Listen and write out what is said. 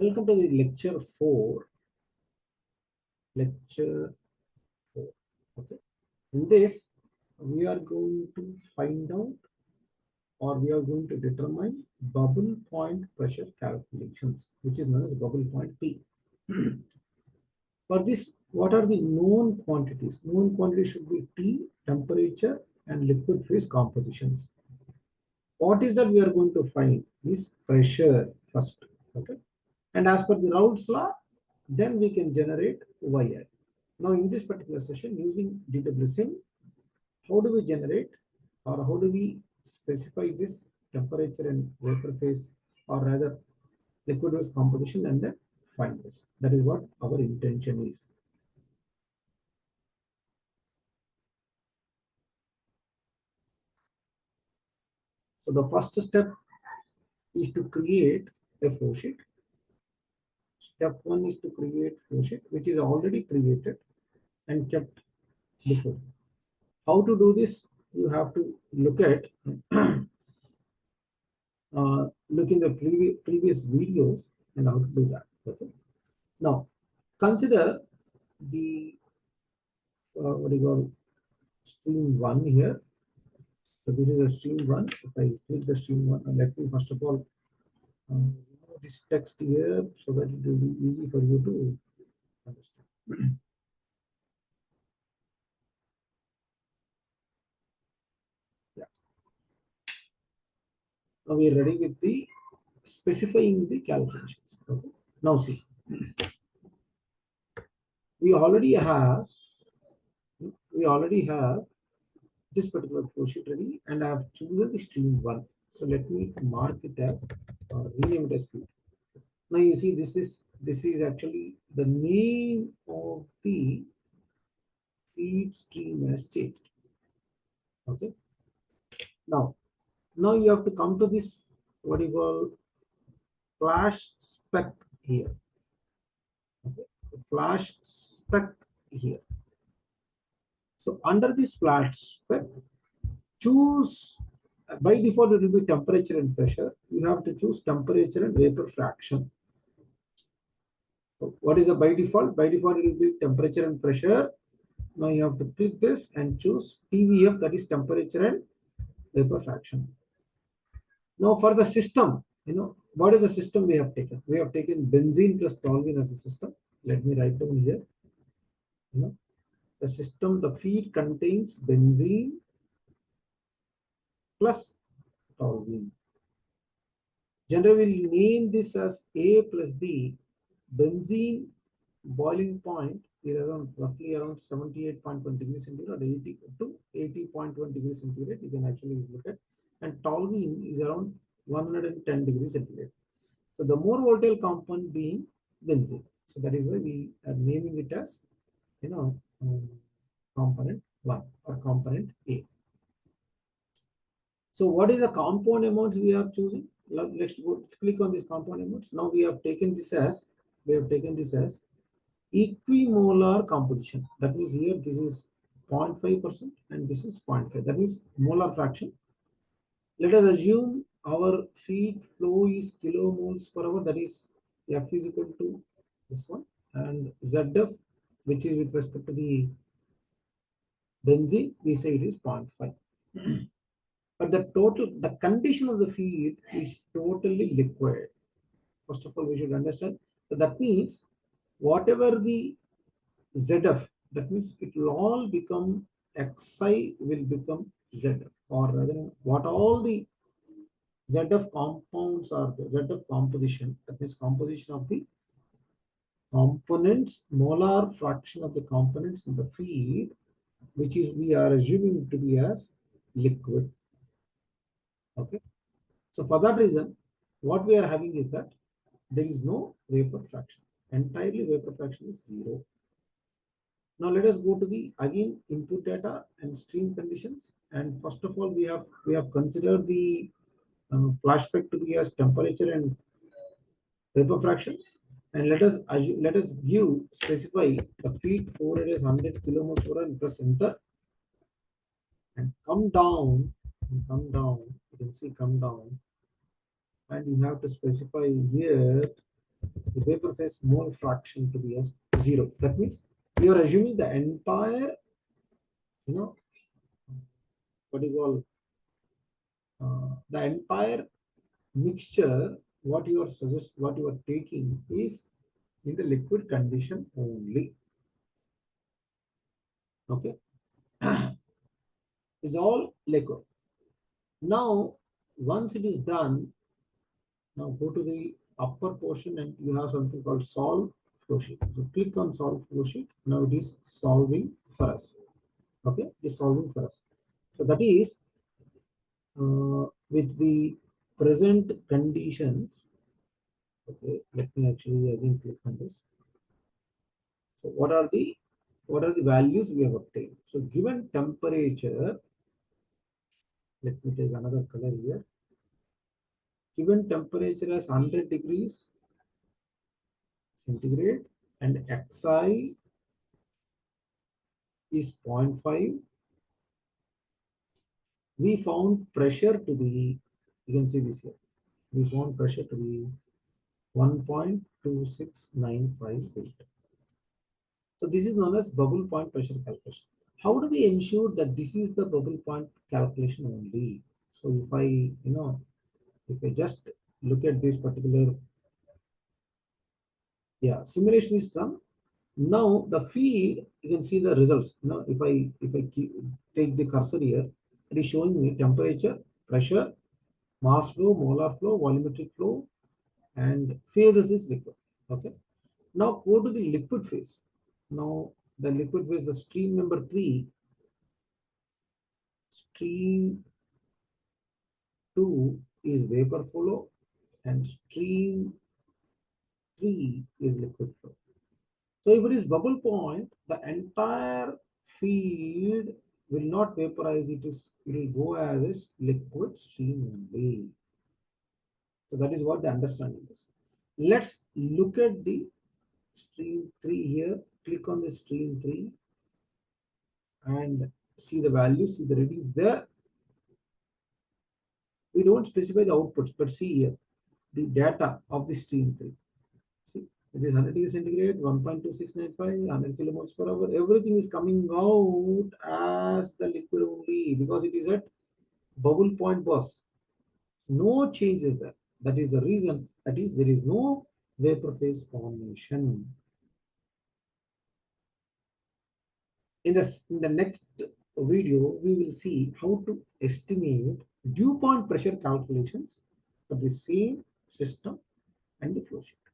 Welcome to the lecture 4. Lecture 4. Okay. In this, we are going to find out or we are going to determine bubble point pressure calculations, which is known as bubble point P. For this, what are the known quantities? Known quantities should be T, temperature, and liquid phase compositions. What is that we are going to find is pressure first. Okay. And as per the Raoult's law, then we can generate YI. Now, in this particular session, using Dwsim, how do we generate or how do we specify this temperature and vapor phase, or rather liquid phase composition, and then find this? That is what our intention is. So the first step is to create a flow sheet. Step 1 is to create flow sheet, which is already created and kept before. How to do this? You have to look at look in the previous videos and how to do that. Okay. Now, consider the what do you call stream one here. So this is a stream one. If I click the stream one, let me first of all remove this text here so that it will be easy for you to understand. Yeah. Now we are ready with the specifying the calculations. Okay. Now see, we already have we already have this particular flow sheet ready, and I have chosen the stream one. So let me mark it as rename it as feed. Now you see this is actually the name of the feed stream has changed. Okay. Now you have to come to this what you call flash spec here. Okay. The flash spec here. So under this flash spec, choose by default it will be temperature and pressure. You have to choose temperature and vapor fraction. So what is the by default? By default it will be temperature and pressure. Now you have to click this and choose TVF, that is temperature and vapor fraction. Now for the system, what is the system we have taken? We have taken benzene plus toluene as a system. Let me write down here. You know, the system, the feed contains benzene plus toluene. Generally, we'll name this as A plus B. Benzene boiling point is roughly around 78.1 degrees centigrade, 80 to 80.1 degrees centigrade. You can actually look at, and toluene is around 110 degrees centigrade. So the more volatile compound being benzene. So that is why we are naming it as component 1 or component A. So what is the compound amounts we are choosing? Let's go click on these compound amounts. Now we have taken this as equimolar composition. That means here this is 0.5% and this is 0.5. That means molar fraction. Let us assume our feed flow is kilomoles per hour. That is F is equal to this one, and ZF, which is with respect to the benzene, we say it is 0.5. But the condition of the feed is totally liquid. First of all, we should understand. So that means whatever the ZF, that means it will all become Xi will become ZF, or rather, what all the ZF compounds are the ZF composition, that means composition of the components, molar fraction of the components in the feed, which is we are assuming to be as liquid. Okay. So for that reason, what we are having is that there is no vapor fraction. Entirely vapor fraction is 0. Now let us go to the again input data and stream conditions. And first of all, we have considered the flashback to be as temperature and vapor fraction. And let us specify the feed flow rate is 100 kilomoles per hour and press enter and come down and come down. You can see come down, and you have to specify here the vapor phase mole fraction to be as 0. That means you are assuming the entire, you know, what you call the entire mixture, what you are taking is in the liquid condition only. Okay, it's all liquid. Now, once it is done, now go to the upper portion and you have something called solve flow sheet. So click on solve flow sheet. Now it is solving for us. Okay, it is solving for us. So that is with the present conditions. Okay, let me actually again click on this. So what are the values we have obtained? So given temperature, let me take another color here. Given temperature as 100 degrees centigrade and Xi is zero point 0.5, we found pressure to be, you can see this here, we found pressure to be 1.26958. So this is known as bubble point pressure calculation. How do we ensure that this is the bubble point calculation only? So if I just look at this particular, yeah, simulation is done. Now the feed, you can see the results. Now if I take the cursor here, it is showing me temperature, pressure, mass flow, molar flow, volumetric flow, and phases is liquid. Okay. Now go to the liquid phase. Now the liquid phase, the stream number 3, stream 2 is vapor flow, and stream 3 is liquid flow. So if it is bubble point, the entire feed will not vaporize. It will go as a liquid stream only. So that is what the understanding is. Let's look at the stream 3 here. Click on the stream 3 and see the values, see the readings there. We don't specify the outputs, but see here the data of the stream 3. See, it is 100 degrees centigrade, 1.2695, 100 kilomoles per hour. Everything is coming out as the liquid only because it is at bubble point burst. No changes there. That is the reason. That is, there is no vapor phase formation. In the next video, we will see how to estimate dew point pressure calculations for the same system and the flow sheet.